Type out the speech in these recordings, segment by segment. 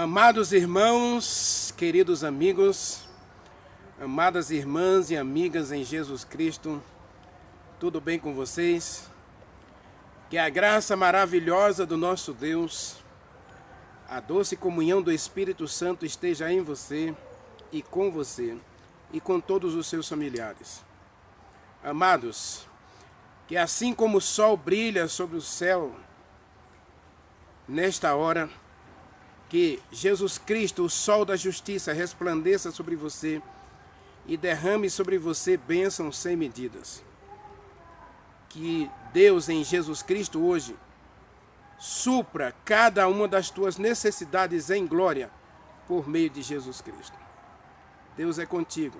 Amados irmãos, queridos amigos, amadas irmãs e amigas em Jesus Cristo, tudo bem com vocês? Que a graça maravilhosa do nosso Deus, a doce comunhão do Espírito Santo esteja em você e com todos os seus familiares. Amados, que assim como o sol brilha sobre o céu nesta hora, que Jesus Cristo, o sol da justiça, resplandeça sobre você e derrame sobre você bênçãos sem medidas. Que Deus em Jesus Cristo hoje supra cada uma das tuas necessidades em glória por meio de Jesus Cristo. Deus é contigo.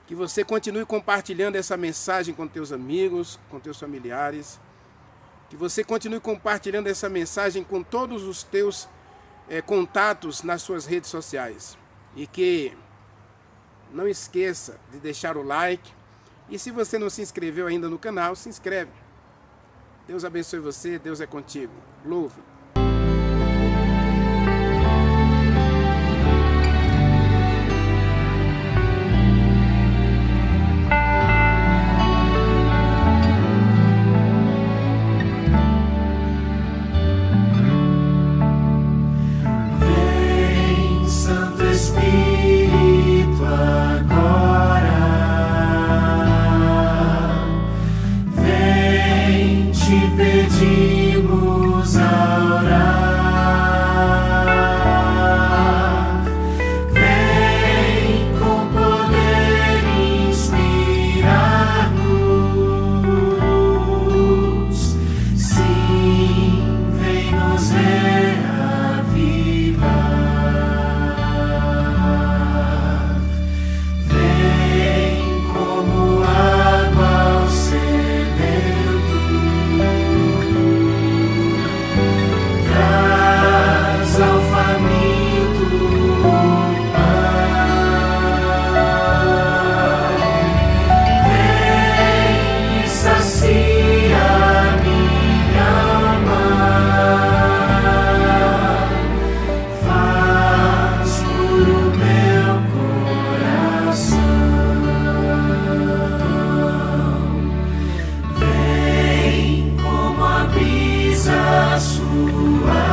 Que você continue compartilhando essa mensagem com teus amigos, com teus familiares. Que você continue compartilhando essa mensagem com todos os teus contatos nas suas redes sociais. E que não esqueça de deixar o like. E se você não se inscreveu ainda no canal, se inscreve. Deus abençoe você, Deus é contigo. Louve. Pedimos a orar, vem com poder inspirar-nos, sim, vem nos reavivar, vem como água ao sedento. Ao faminto vem e sacia minha alma, faz puro meu coração, vem como a brisa suave.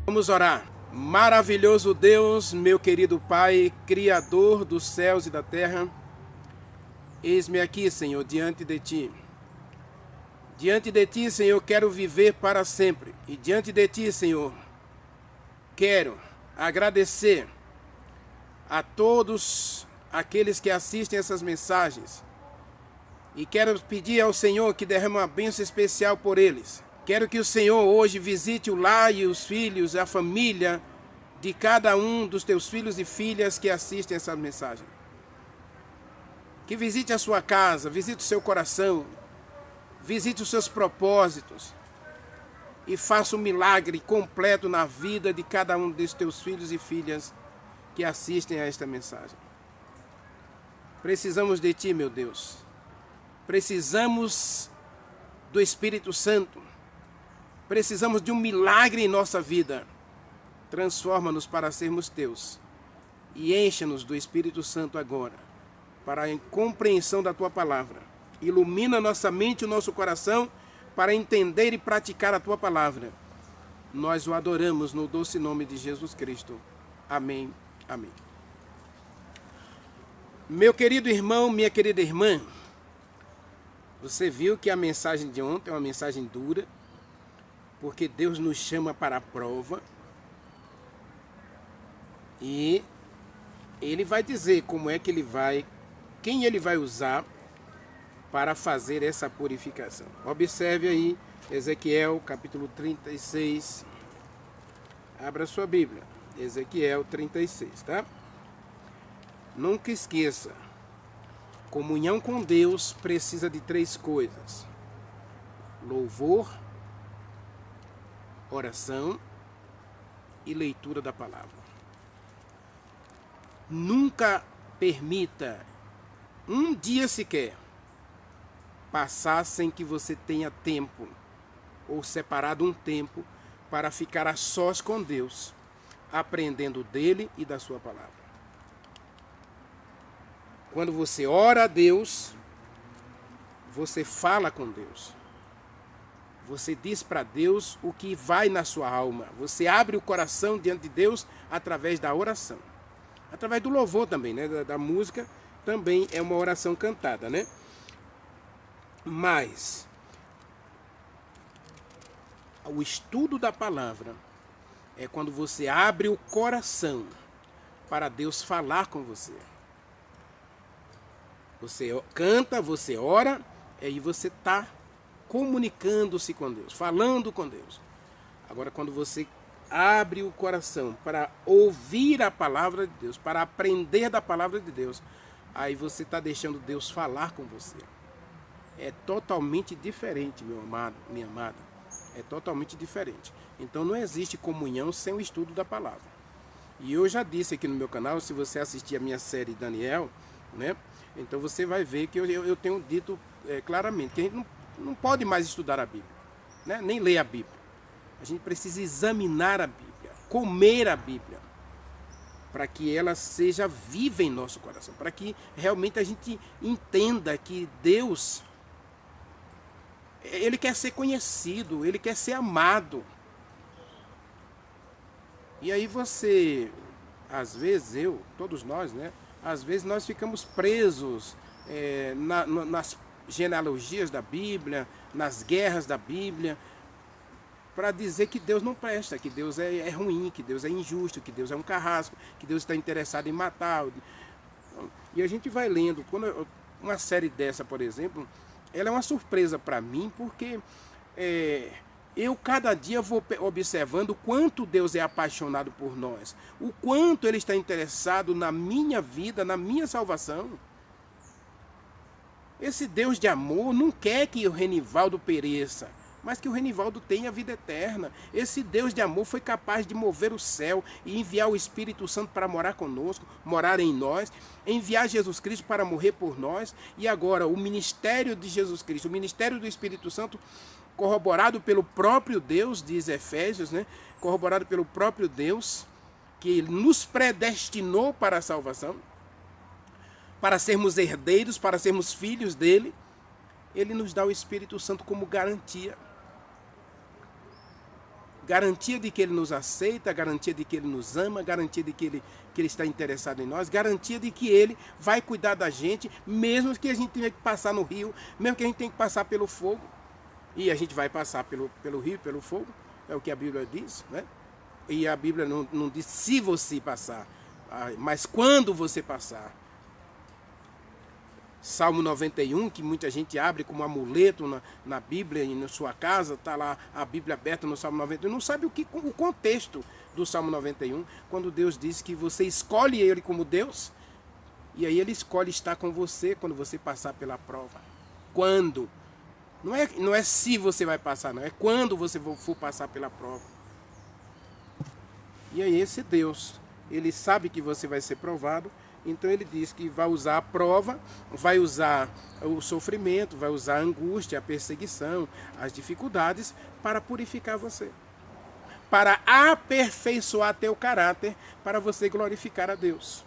Vamos orar. Maravilhoso Deus, meu querido Pai, Criador dos céus e da terra, eis-me aqui, Senhor, diante de Ti. Diante de Ti, Senhor, quero viver para sempre. E diante de Ti, Senhor, quero agradecer a todos aqueles que assistem essas mensagens. E quero pedir ao Senhor que derrame uma bênção especial por eles. Quero que o Senhor hoje visite o lar e os filhos, a família de cada um dos teus filhos e filhas que assistem essa mensagem. Que visite a sua casa, visite o seu coração, visite os seus propósitos e faça um milagre completo na vida de cada um dos teus filhos e filhas que assistem a esta mensagem. Precisamos de Ti, meu Deus. Precisamos do Espírito Santo. Precisamos de um milagre em nossa vida. Transforma-nos para sermos Teus. e encha-nos do Espírito Santo agora, para a compreensão da Tua palavra. Ilumina nossa mente e o nosso coração para entender e praticar a Tua palavra. Nós o adoramos no doce nome de Jesus Cristo. Amém. Amém. Meu querido irmão, minha querida irmã, você viu que a mensagem de ontem é uma mensagem dura, porque Deus nos chama para a prova e Ele vai dizer como é que Ele vai, quem Ele vai usar para fazer essa purificação. Observe aí Ezequiel capítulo 36, abra sua Bíblia, Ezequiel 36, tá? Nunca esqueça, comunhão com Deus precisa de 3 coisas: louvor, oração e leitura da palavra. Nunca permita um dia sequer passar sem que você tenha tempo, ou separado um tempo, para ficar a sós com Deus, aprendendo dele e da sua palavra. Quando você ora a Deus, você fala com Deus. Você diz para Deus o que vai na sua alma. Você abre o coração diante de Deus através da oração. Através do louvor também, né? Da música também é uma oração cantada, né? Mas o estudo da palavra é quando você abre o coração para Deus falar com você. Você canta, você ora, e aí você está comunicando-se com Deus, falando com Deus. Agora, quando você abre o coração para ouvir a palavra de Deus, para aprender da palavra de Deus, aí você está deixando Deus falar com você. É totalmente diferente, meu amado, minha amada. É totalmente diferente. Então não existe comunhão sem o estudo da palavra. E eu já disse aqui no meu canal, se você assistir a minha série Daniel, né? Então você vai ver que eu tenho dito claramente que a gente não pode mais estudar a Bíblia, né? Nem ler a Bíblia. A gente precisa examinar a Bíblia, comer a Bíblia, para que ela seja viva em nosso coração, para que realmente a gente entenda que Deus, Ele quer ser conhecido, Ele quer ser amado. E aí você, às vezes todos nós, né? Às vezes nós ficamos presos nas genealogias da Bíblia, nas guerras da Bíblia, para dizer que Deus não presta, que Deus é ruim, que Deus é injusto, que Deus é um carrasco, que Deus está interessado em matar. E a gente vai lendo. Quando uma série dessa, por exemplo, ela é uma surpresa para mim, porque eu cada dia vou observando o quanto Deus é apaixonado por nós, o quanto Ele está interessado na minha vida, na minha salvação. Esse Deus de amor não quer que o Renivaldo pereça, mas que o Renivaldo tenha vida eterna. Esse Deus de amor foi capaz de mover o céu e enviar o Espírito Santo para morar conosco, morar em nós, enviar Jesus Cristo para morrer por nós. E agora o ministério de Jesus Cristo, o ministério do Espírito Santo, corroborado pelo próprio Deus, diz Efésios, né? Corroborado pelo próprio Deus, que nos predestinou para a salvação, para sermos herdeiros, para sermos filhos dele. Ele nos dá o Espírito Santo como garantia. Garantia de que Ele nos aceita, garantia de que Ele nos ama, garantia de que Ele está interessado em nós, garantia de que Ele vai cuidar da gente, mesmo que a gente tenha que passar no rio, mesmo que a gente tenha que passar pelo fogo. E a gente vai passar pelo rio, pelo fogo, é o que a Bíblia diz, né? E a Bíblia não diz se você passar, mas quando você passar. Salmo 91, que muita gente abre como amuleto na Bíblia e na sua casa, está lá a Bíblia aberta no Salmo 91, não sabe o contexto do Salmo 91, quando Deus diz que você escolhe Ele como Deus, e aí Ele escolhe estar com você quando você passar pela prova. Quando? Não é se você vai passar, não, é quando você for passar pela prova. E aí esse Deus, Ele sabe que você vai ser provado, então Ele diz que vai usar a prova, vai usar o sofrimento, vai usar a angústia, a perseguição, as dificuldades para purificar você. para aperfeiçoar teu caráter, para você glorificar a Deus.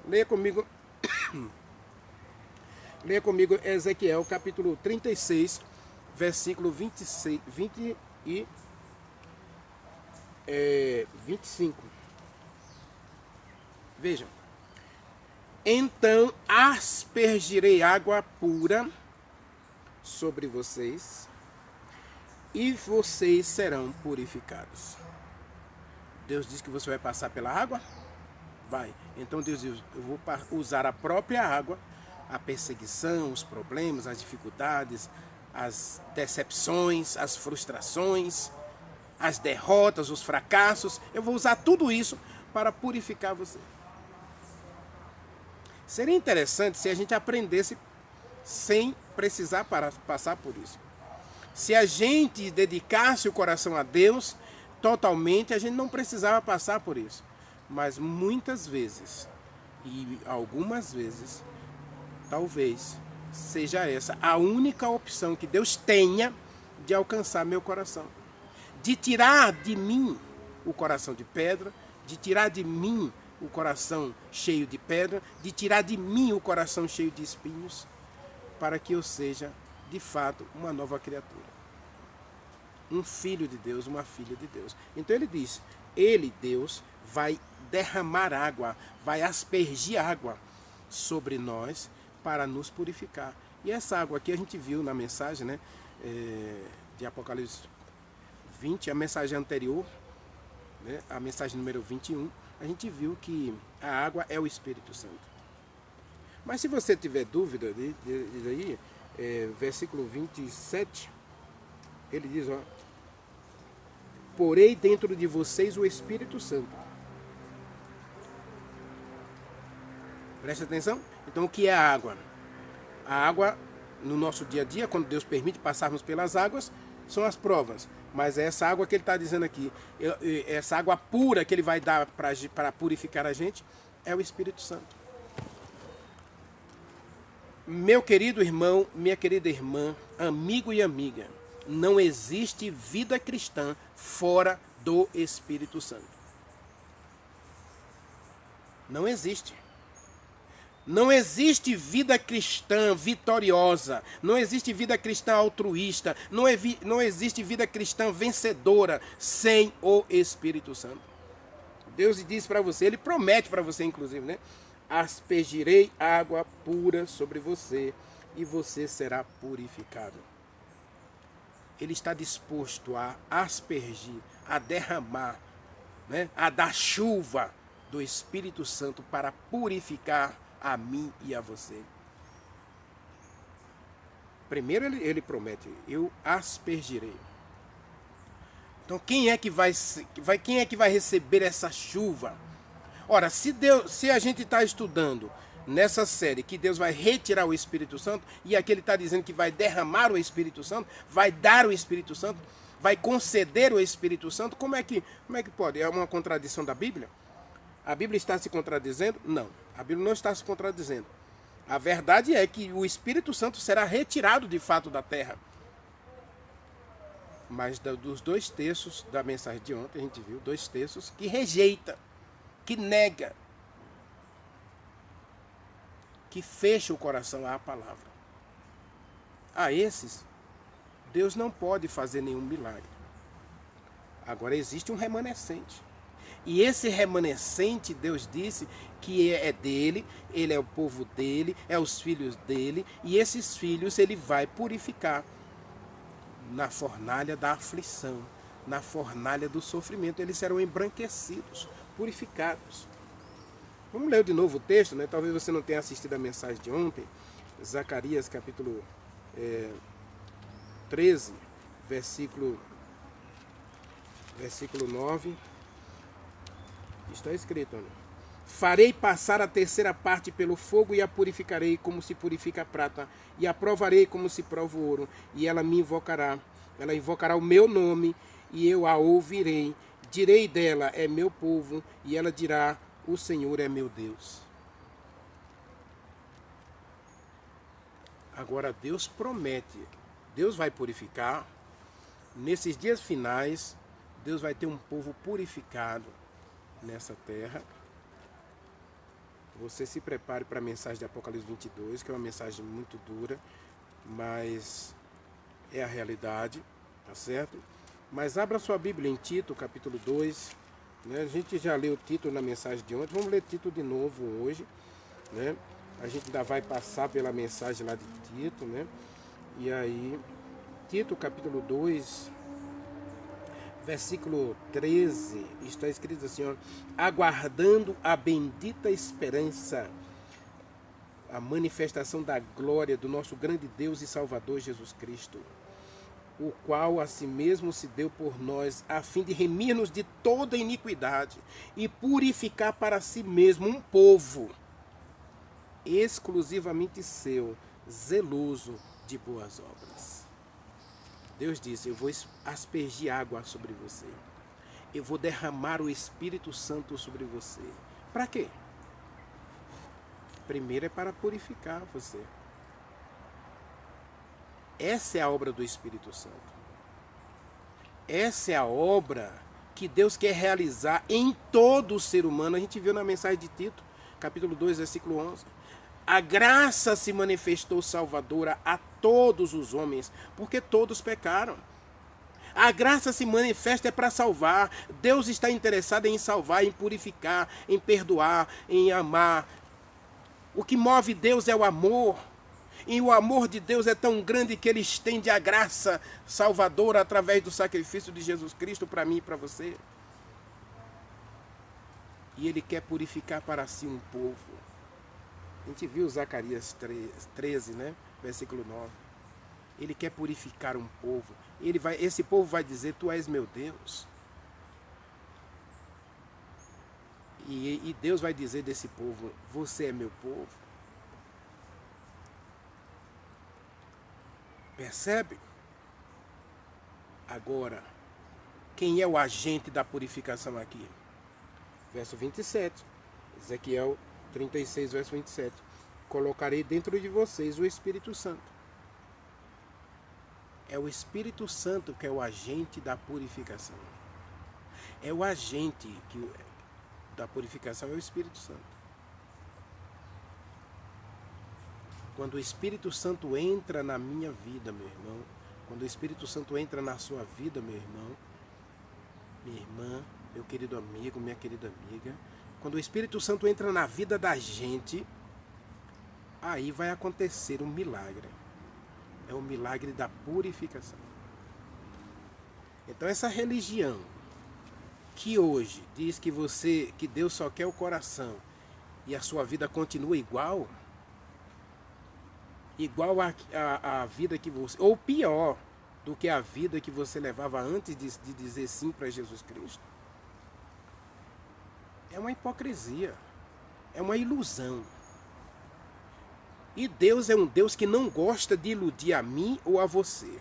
Leia comigo. Leia comigo Ezequiel, capítulo 36, versículo 26, 20 e 25. Vejam. Então aspergirei água pura sobre vocês, e vocês serão purificados. Deus diz que você vai passar pela água? Vai. Então Deus diz, eu vou usar a própria água, a perseguição, os problemas, as dificuldades, as decepções, as frustrações, as derrotas, os fracassos. Eu vou usar tudo isso para purificar você. Seria interessante se a gente aprendesse sem precisar passar por isso. Se a gente dedicasse o coração a Deus totalmente, a gente não precisava passar por isso. Mas muitas vezes, e algumas vezes, talvez seja essa a única opção que Deus tenha de alcançar meu coração. De tirar de mim o coração de pedra, de tirar de mim o coração cheio de pedra, de tirar de mim o coração cheio de espinhos, para que eu seja, de fato, uma nova criatura. Um filho de Deus, uma filha de Deus. Então ele diz, Deus, vai derramar água, vai aspergir água sobre nós para nos purificar. E essa água aqui a gente viu na mensagem, né, de Apocalipse 20, a mensagem anterior, né, a mensagem número 21, a gente viu que a água é o Espírito Santo. Mas se você tiver dúvida daí, versículo 27, ele diz, ó, porei dentro de vocês o Espírito Santo. Preste atenção. Então o que é a água? A água, no nosso dia a dia, quando Deus permite passarmos pelas águas, são as provas. Mas é essa água que ele está dizendo aqui, essa água pura que ele vai dar para purificar a gente, é o Espírito Santo. Meu querido irmão, minha querida irmã, amigo e amiga, não existe vida cristã fora do Espírito Santo. Não existe. Não existe vida cristã vitoriosa, não existe vida cristã altruísta, não existe vida cristã vencedora sem o Espírito Santo. Deus diz para você, ele promete para você inclusive, né? Aspergirei água pura sobre você e você será purificado. Ele está disposto a aspergir, a derramar, né? A dar chuva do Espírito Santo para purificar a mim e a você. Primeiro ele promete, eu aspergirei. Então quem é que vai receber essa chuva? Ora, se a gente está estudando nessa série que Deus vai retirar o Espírito Santo, e aqui ele está dizendo que vai derramar o Espírito Santo, vai dar o Espírito Santo, vai conceder o Espírito Santo, como é que pode? É uma contradição da Bíblia? A Bíblia está se contradizendo? Não, a Bíblia não está se contradizendo. A verdade é que o Espírito Santo será retirado de fato da terra. Mas dos 2 terços da mensagem de ontem, a gente viu 2 terços que rejeita, que nega, que fecha o coração à palavra. A esses, Deus não pode fazer nenhum milagre. Agora existe um remanescente. E esse remanescente, Deus disse que é dele, ele é o povo dele, é os filhos dele, e esses filhos ele vai purificar na fornalha da aflição, na fornalha do sofrimento. Eles serão embranquecidos, purificados. Vamos ler de novo o texto, né? Talvez você não tenha assistido a mensagem de ontem. Zacarias capítulo 13, versículo 9. Está escrito, olha. Farei passar a 3ª parte pelo fogo e a purificarei como se purifica a prata, e a provarei como se prova o ouro, e ela me invocará. Ela invocará o meu nome, e eu a ouvirei. Direi dela, é meu povo, e ela dirá, o Senhor é meu Deus. Agora Deus promete, Deus vai purificar. Nesses dias finais, Deus vai ter um povo purificado nessa terra. Você se prepare para a mensagem de Apocalipse 22, que é uma mensagem muito dura, mas é a realidade, tá certo? Mas abra sua Bíblia em Tito, capítulo 2, né? A gente já leu o Tito na mensagem de ontem, vamos ler Tito de novo hoje, né? A gente ainda vai passar pela mensagem lá de Tito, né? E aí, Tito, capítulo 2, versículo 13, está escrito assim, ó, aguardando a bendita esperança, a manifestação da glória do nosso grande Deus e Salvador Jesus Cristo, o qual a si mesmo se deu por nós, a fim de remir-nos de toda iniquidade e purificar para si mesmo um povo exclusivamente seu, zeloso de boas obras. Deus disse, eu vou aspergir água sobre você. Eu vou derramar o Espírito Santo sobre você. Para quê? Primeiro é para purificar você. Essa é a obra do Espírito Santo. Essa é a obra que Deus quer realizar em todo o ser humano. A gente viu na mensagem de Tito, capítulo 2, versículo 11. A graça se manifestou salvadora a todos os homens, porque todos pecaram. A graça se manifesta é para salvar. Deus está interessado em salvar, em purificar, em perdoar, em amar. O que move Deus é o amor. E o amor de Deus é tão grande que Ele estende a graça salvadora através do sacrifício de Jesus Cristo para mim e para você. E Ele quer purificar para si um povo. A gente viu Zacarias 13, né? Versículo 9. Ele quer purificar um povo. Esse povo vai dizer, tu és meu Deus. E Deus vai dizer desse povo, você é meu povo. Percebe? Agora, quem é o agente da purificação aqui? Verso 27. Ezequiel 36, verso 27. Colocarei dentro de vocês o Espírito Santo. É o Espírito Santo que é o agente da purificação. É o agente da purificação, é o Espírito Santo. Quando o Espírito Santo entra na minha vida, meu irmão, quando o Espírito Santo entra na sua vida, meu irmão, minha irmã, meu querido amigo, minha querida amiga, quando o Espírito Santo entra na vida da gente, aí vai acontecer um milagre. É o milagre da purificação. Então essa religião que hoje diz que Deus só quer o coração e a sua vida continua igual a vida que você, ou pior do que a vida que você levava antes de dizer sim para Jesus Cristo, é uma hipocrisia, é uma ilusão. E Deus é um Deus que não gosta de iludir a mim ou a você.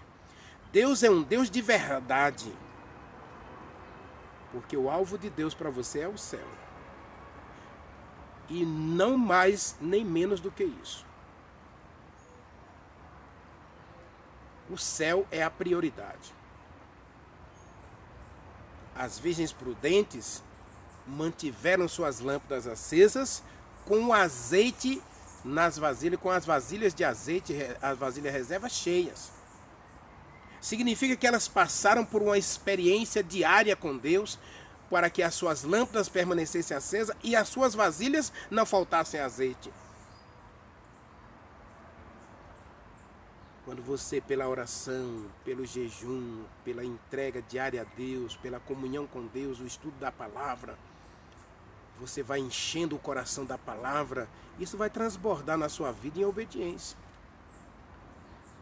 Deus é um Deus de verdade. Porque o alvo de Deus para você é o céu. E não mais nem menos do que isso. O céu é a prioridade. As virgens prudentes mantiveram suas lâmpadas acesas com azeite nas vasilhas, com as vasilhas de azeite, as vasilhas reserva cheias. Significa que elas passaram por uma experiência diária com Deus para que as suas lâmpadas permanecessem acesas e as suas vasilhas não faltassem azeite. Quando você, pela oração, pelo jejum, pela entrega diária a Deus, pela comunhão com Deus, o estudo da palavra, você vai enchendo o coração da palavra, isso vai transbordar na sua vida em obediência.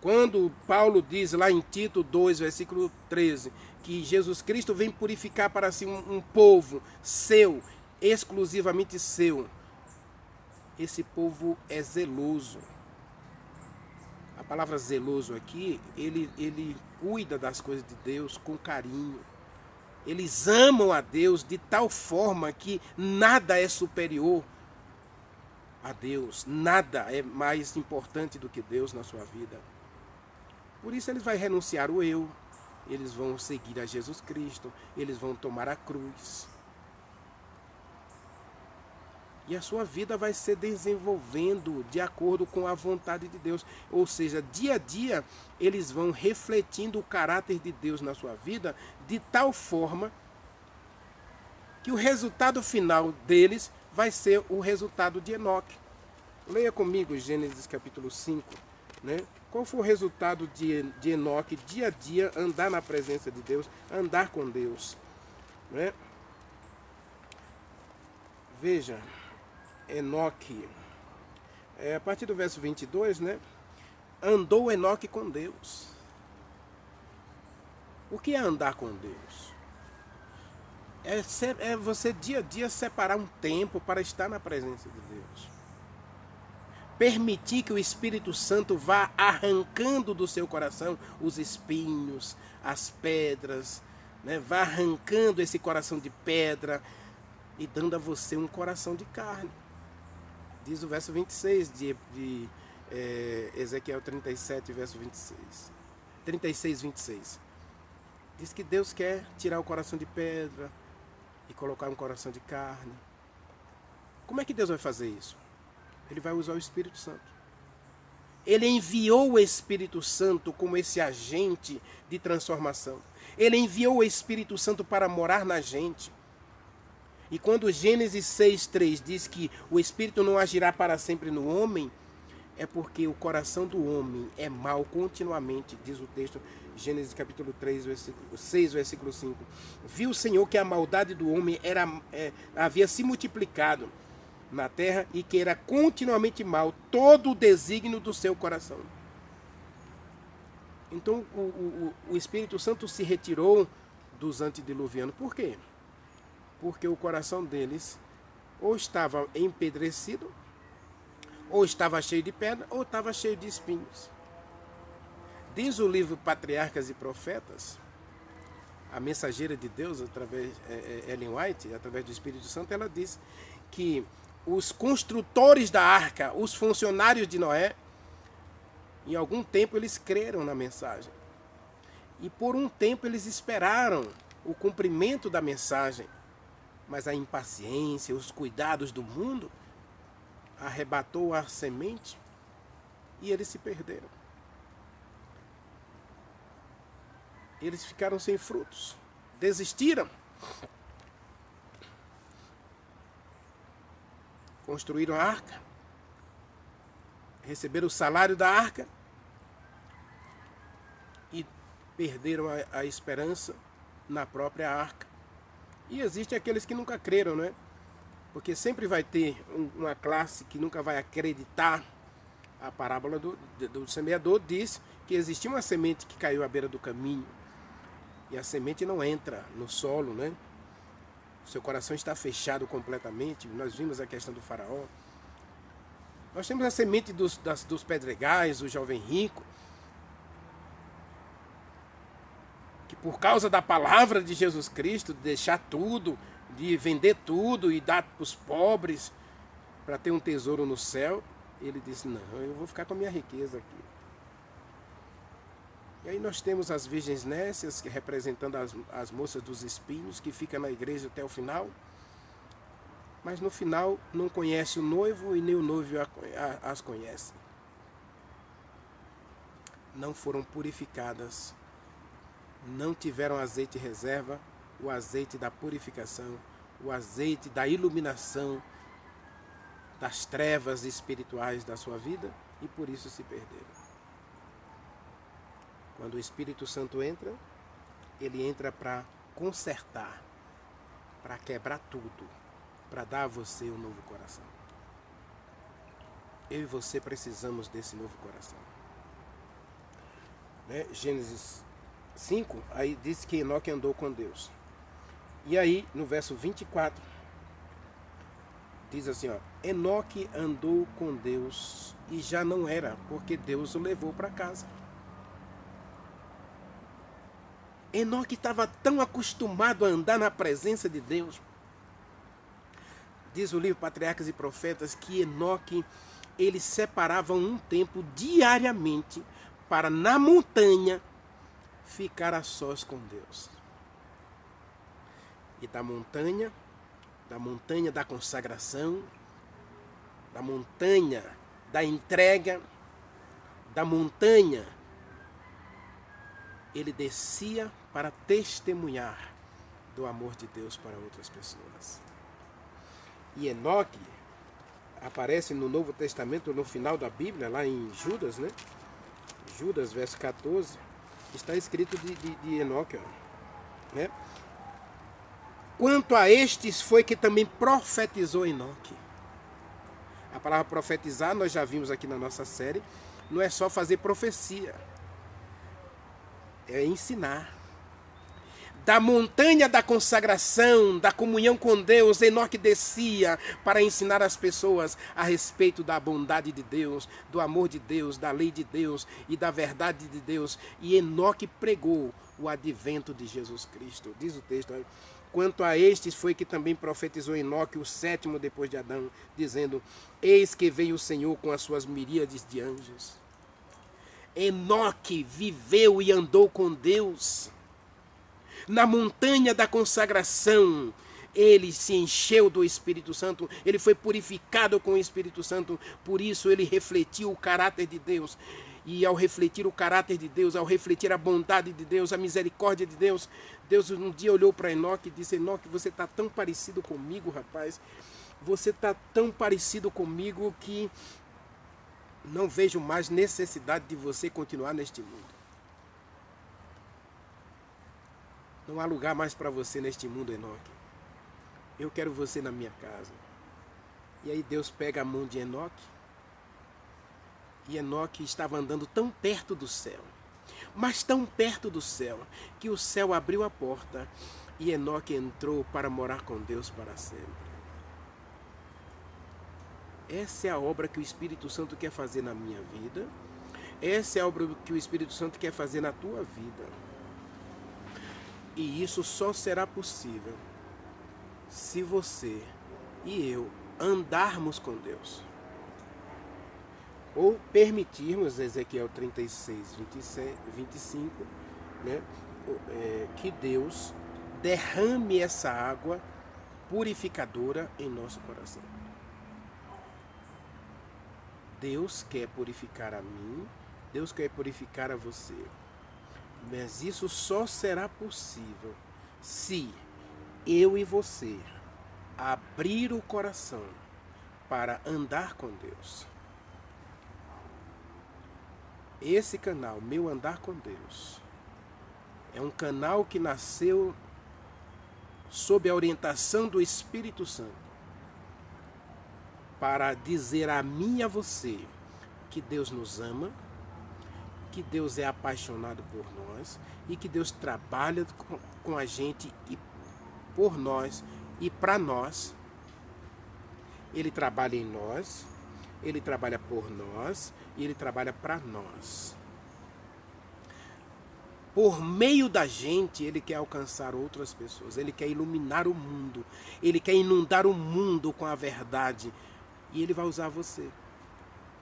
Quando Paulo diz lá em Tito 2, versículo 13, que Jesus Cristo vem purificar para si um povo seu, exclusivamente seu, esse povo é zeloso. A palavra zeloso aqui, ele cuida das coisas de Deus com carinho. Eles amam a Deus de tal forma que nada é superior a Deus. Nada é mais importante do que Deus na sua vida. Por isso eles vão renunciar o eu, eles vão seguir a Jesus Cristo, eles vão tomar a cruz. E a sua vida vai se desenvolvendo de acordo com a vontade de Deus. Ou seja, dia a dia, eles vão refletindo o caráter de Deus na sua vida, de tal forma que o resultado final deles vai ser o resultado de Enoque. Leia comigo Gênesis capítulo 5. Né? Qual foi o resultado de Enoque? Dia a dia, andar na presença de Deus, andar com Deus. Né? Veja, Enoque, a partir do verso 22, né? Andou Enoque com Deus. O que é andar com Deus? É você dia a dia separar um tempo para estar na presença de Deus. Permitir que o Espírito Santo vá arrancando do seu coração os espinhos, as pedras, né? Vá arrancando esse coração de pedra e dando a você um coração de carne. Diz o verso 26 de Ezequiel 37, verso 26. 36, 26. Diz que Deus quer tirar o coração de pedra e colocar um coração de carne. Como é que Deus vai fazer isso? Ele vai usar o Espírito Santo. Ele enviou o Espírito Santo como esse agente de transformação. Ele enviou o Espírito Santo para morar na gente. E quando Gênesis 6:3 diz que o Espírito não agirá para sempre no homem, é porque o coração do homem é mau continuamente, diz o texto, Gênesis capítulo 3, versículo 6, versículo 5. Viu o Senhor que a maldade do homem havia se multiplicado na terra e que era continuamente mau todo o desígnio do seu coração. Então o Espírito Santo se retirou dos antediluvianos. Por quê? Porque o coração deles ou estava empedrecido, ou estava cheio de pedra, ou estava cheio de espinhos. Diz o livro Patriarcas e Profetas, a mensageira de Deus, através Ellen White, através do Espírito Santo, ela diz que os construtores da arca, os funcionários de Noé, em algum tempo eles creram na mensagem. E por um tempo eles esperaram o cumprimento da mensagem. Mas a impaciência, os cuidados do mundo arrebatou a semente e eles se perderam. Eles ficaram sem frutos, desistiram. Construíram a arca, receberam o salário da arca e perderam a esperança na própria arca. E existem aqueles que nunca creram, né? Porque sempre vai ter uma classe que nunca vai acreditar. A parábola do semeador diz que existia uma semente que caiu à beira do caminho. E a semente não entra no solo, né? Seu coração está fechado completamente. Nós vimos a questão do faraó. Nós temos a semente dos pedregais, o jovem rico, que por causa da palavra de Jesus Cristo, de deixar tudo, de vender tudo e dar para os pobres para ter um tesouro no céu, ele disse, não, eu vou ficar com a minha riqueza aqui. E aí nós temos as virgens nécias, que representando as moças dos espinhos, que ficam na igreja até o final, mas no final não conhece o noivo e nem o noivo as conhece. Não foram purificadas, não tiveram azeite reserva, o azeite da purificação, o azeite da iluminação das trevas espirituais da sua vida, e por isso se perderam. Quando o Espírito Santo entra, ele entra para consertar, para quebrar tudo, para dar a você um novo coração. Eu e você precisamos desse novo coração. Né? Gênesis 5, aí diz que Enoque andou com Deus. E aí, no verso 24, diz assim, ó, Enoque andou com Deus e já não era, porque Deus o levou para casa. Enoque estava tão acostumado a andar na presença de Deus. Diz o livro Patriarcas e Profetas que Enoque, ele separava um tempo diariamente para na montanha ficar a sós com Deus. E da montanha da consagração, da montanha da entrega, da montanha, ele descia para testemunhar do amor de Deus para outras pessoas. E Enoque aparece no Novo Testamento, no final da Bíblia, lá em Judas, né? Judas, verso 14, está escrito de Enoque, ó, né? Quanto a estes foi que também profetizou Enoque. A palavra profetizar, nós já vimos aqui na nossa série, não é só fazer profecia, é ensinar. Da montanha da consagração, da comunhão com Deus, Enoque descia para ensinar as pessoas a respeito da bondade de Deus, do amor de Deus, da lei de Deus e da verdade de Deus. E Enoque pregou o advento de Jesus Cristo. Diz o texto, olha, quanto a estes foi que também profetizou Enoque, o sétimo depois de Adão, dizendo, eis que veio o Senhor com as suas miríades de anjos. Enoque viveu e andou com Deus. Na montanha da consagração, ele se encheu do Espírito Santo, ele foi purificado com o Espírito Santo, por isso ele refletiu o caráter de Deus. E ao refletir o caráter de Deus, ao refletir a bondade de Deus, a misericórdia de Deus, Deus um dia olhou para Enoque e disse, Enoque, você está tão parecido comigo, rapaz, você está tão parecido comigo que não vejo mais necessidade de você continuar neste mundo. Não há lugar mais para você neste mundo, Enoque. Eu quero você na minha casa. E aí Deus pega a mão de Enoque. E Enoque estava andando tão perto do céu. Mas tão perto do céu, que o céu abriu a porta. E Enoque entrou para morar com Deus para sempre. Essa é a obra que o Espírito Santo quer fazer na minha vida. Essa é a obra que o Espírito Santo quer fazer na tua vida. E isso só será possível se você e eu andarmos com Deus. Ou permitirmos, Ezequiel 36, 25, né, que Deus derrame essa água purificadora em nosso coração. Deus quer purificar a mim, Deus quer purificar a você. Mas isso só será possível se eu e você abrir o coração para andar com Deus. Esse canal, Meu Andar com Deus, é um canal que nasceu sob a orientação do Espírito Santo para dizer a mim e a você que Deus nos ama, que Deus é apaixonado por nós e que Deus trabalha com a gente e por nós e para nós. Ele trabalha em nós, Ele trabalha por nós e Ele trabalha para nós. Por meio da gente, Ele quer alcançar outras pessoas, Ele quer iluminar o mundo, Ele quer inundar o mundo com a verdade e Ele vai usar você.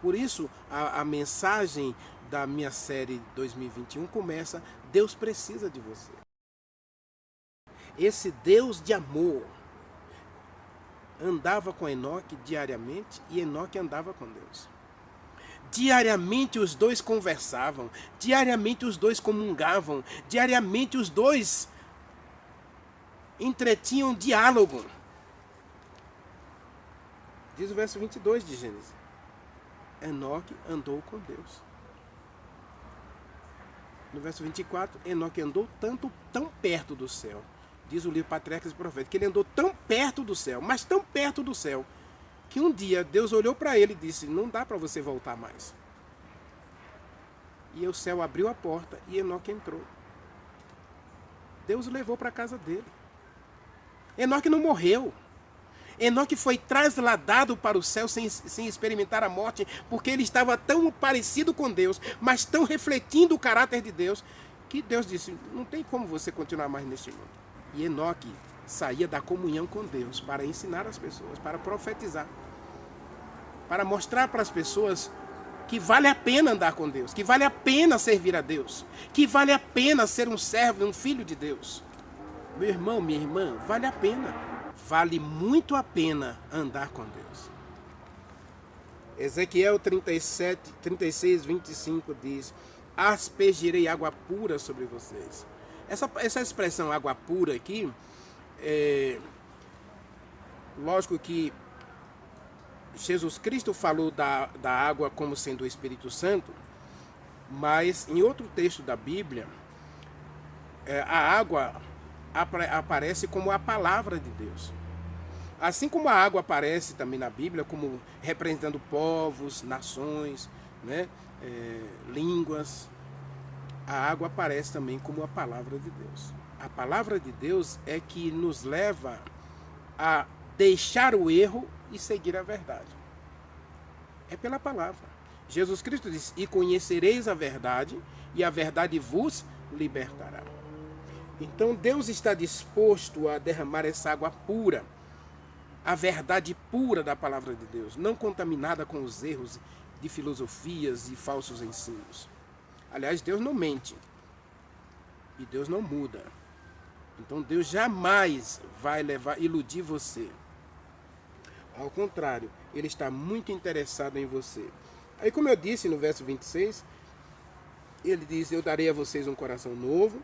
Por isso, a mensagem da minha série 2021 começa, Deus precisa de você. Esse Deus de amor andava com Enoque diariamente e Enoque andava com Deus. Diariamente os dois conversavam, diariamente os dois comungavam, diariamente os dois entretinham diálogo. Diz o verso 22 de Gênesis. Enoque andou com Deus. No verso 24, Enoque andou tão perto do céu. Diz o livro Patriarcas e Profetas, que ele andou tão perto do céu, mas tão perto do céu, que um dia Deus olhou para ele e disse, não dá para você voltar mais. E o céu abriu a porta e Enoque entrou. Deus o levou para a casa dele. Enoque não morreu. Enoque foi trasladado para o céu sem experimentar a morte, porque ele estava tão parecido com Deus, mas tão refletindo o caráter de Deus, que Deus disse, não tem como você continuar mais neste mundo. E Enoque saía da comunhão com Deus para ensinar as pessoas, para profetizar, para mostrar para as pessoas que vale a pena andar com Deus, que vale a pena servir a Deus, que vale a pena ser um servo, um filho de Deus. Meu irmão, minha irmã, vale a pena. Vale muito a pena andar com Deus. Ezequiel 36, 25 diz: aspergirei água pura sobre vocês. Essa expressão água pura aqui, lógico que Jesus Cristo falou da água como sendo o Espírito Santo, mas em outro texto da Bíblia, a água aparece como a palavra de Deus. Assim como a água aparece também na Bíblia como representando povos, nações, né, línguas, a água aparece também como a palavra de Deus. A palavra de Deus é que nos leva a deixar o erro e seguir a verdade. É pela palavra. Jesus Cristo diz: e conhecereis a verdade, e a verdade vos libertará. Então Deus está disposto a derramar essa água pura, a verdade pura da palavra de Deus, não contaminada com os erros de filosofias e falsos ensinos. Aliás, Deus não mente e Deus não muda. Então Deus jamais vai iludir você. Ao contrário, Ele está muito interessado em você. Aí, como eu disse no verso 26, Ele diz: eu darei a vocês um coração novo,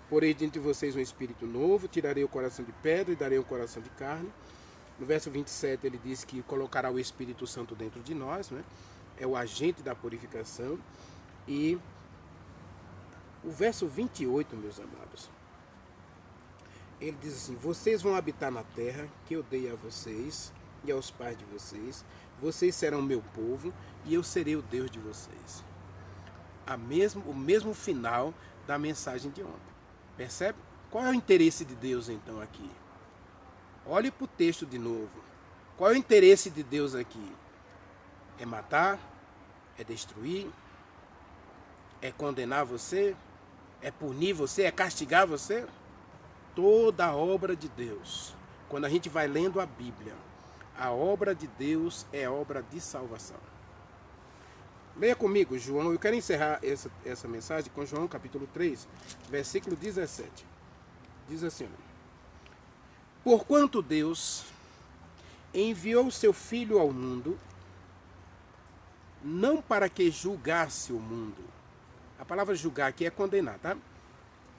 porei diante de vocês um espírito novo, tirarei o coração de pedra e darei um coração de carne. No verso 27 ele diz que colocará o Espírito Santo dentro de nós, né? É o agente da purificação. E o verso 28, meus amados, ele diz assim: vocês vão habitar na terra que eu dei a vocês e aos pais de vocês, vocês serão meu povo e eu serei o Deus de vocês. O mesmo final da mensagem de ontem. Percebe? Qual é o interesse de Deus então aqui? Olhe para o texto de novo. Qual é o interesse de Deus aqui? É matar? É destruir? É condenar você? É punir você? É castigar você? Toda a obra de Deus, quando a gente vai lendo a Bíblia, a obra de Deus é obra de salvação. Leia comigo, João. Eu quero encerrar essa mensagem com João capítulo 3, versículo 17. Diz assim: porquanto Deus enviou o seu Filho ao mundo, não para que julgasse o mundo. A palavra julgar aqui é condenar, tá?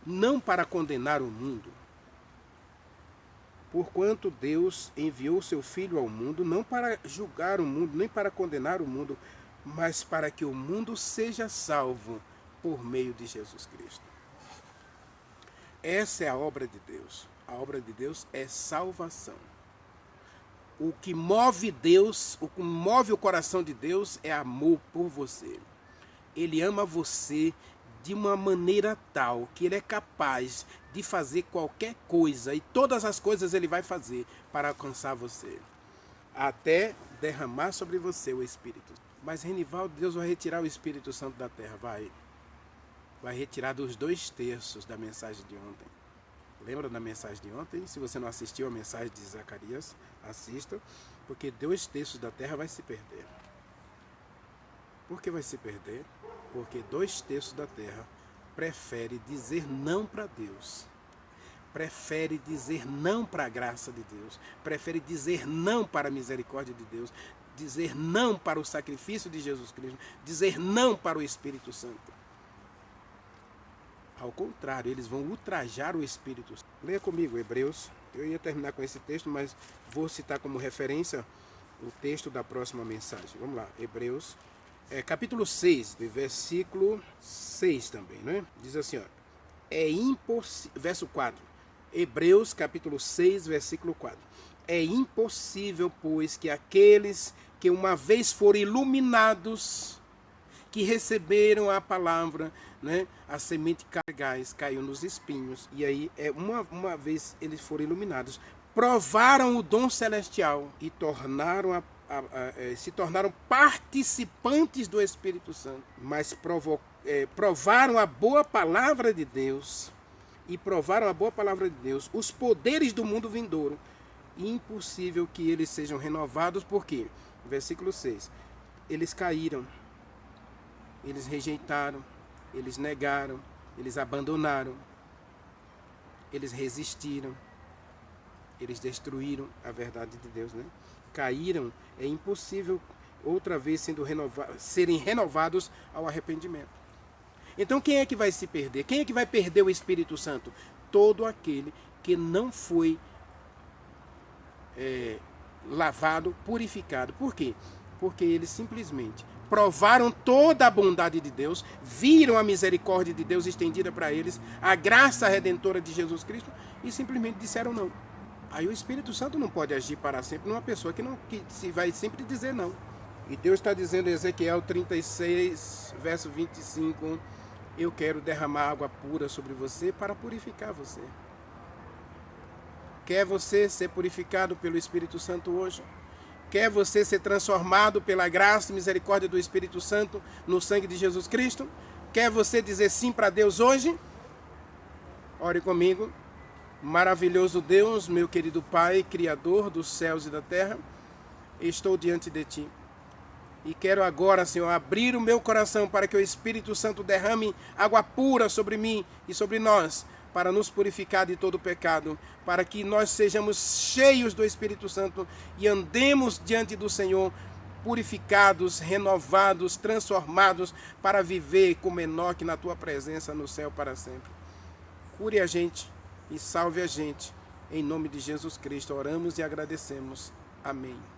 Não para condenar o mundo. Porquanto Deus enviou o seu Filho ao mundo, não para julgar o mundo, nem para condenar o mundo, mas para que o mundo seja salvo por meio de Jesus Cristo. Essa é a obra de Deus. A obra de Deus é salvação. O que move Deus, o que move o coração de Deus é amor por você. Ele ama você de uma maneira tal que Ele é capaz de fazer qualquer coisa, e todas as coisas Ele vai fazer para alcançar você, até derramar sobre você o Espírito. Mas, Renivaldo, Deus vai retirar o Espírito Santo da terra? Vai retirar dos 2/3 da mensagem de ontem. Lembra da mensagem de ontem? Se você não assistiu a mensagem de Zacarias, assista, porque 2/3 da terra vai se perder. Por que vai se perder? Porque 2/3 da terra prefere dizer não para Deus, prefere dizer não para a graça de Deus, prefere dizer não para a misericórdia de Deus, dizer não para o sacrifício de Jesus Cristo, dizer não para o Espírito Santo. Ao contrário, eles vão ultrajar o Espírito Santo. Leia comigo Hebreus. Eu ia terminar com esse texto, mas vou citar como referência o texto da próxima mensagem. Vamos lá, Hebreus, capítulo 6, versículo 6 também, né? Diz assim, ó, verso 4, Hebreus capítulo 6, versículo 4. É impossível, pois, que aqueles que uma vez foram iluminados, que receberam a palavra, né, a semente cargais caiu nos espinhos, e aí uma vez eles foram iluminados, provaram o dom celestial e se tornaram participantes do Espírito Santo, mas provaram a boa palavra de Deus, os poderes do mundo vindouro. Impossível que eles sejam renovados, porque, versículo 6, eles caíram, Eles rejeitaram, eles negaram, eles abandonaram, eles resistiram, eles destruíram a verdade de Deus, né? Caíram, é impossível outra vez serem renovados ao arrependimento. Então quem é que vai se perder? Quem é que vai perder o Espírito Santo? Todo aquele que não foi lavado, purificado. Por quê? Porque eles simplesmente provaram toda a bondade de Deus, viram a misericórdia de Deus estendida para eles, a graça redentora de Jesus Cristo, e simplesmente disseram não. Aí o Espírito Santo não pode agir para sempre numa pessoa que se vai sempre dizer não. E Deus está dizendo em Ezequiel 36, verso 25, eu quero derramar água pura sobre você para purificar você. Quer você ser purificado pelo Espírito Santo hoje? Quer você ser transformado pela graça e misericórdia do Espírito Santo no sangue de Jesus Cristo? Quer você dizer sim para Deus hoje? Ore comigo. Maravilhoso Deus, meu querido Pai, Criador dos céus e da terra, estou diante de Ti. E quero agora, Senhor, abrir o meu coração para que o Espírito Santo derrame água pura sobre mim e sobre nós, para nos purificar de todo pecado, para que nós sejamos cheios do Espírito Santo e andemos diante do Senhor, purificados, renovados, transformados, para viver como Enoque na Tua presença no céu para sempre. Cure a gente e salve a gente. Em nome de Jesus Cristo oramos e agradecemos. Amém.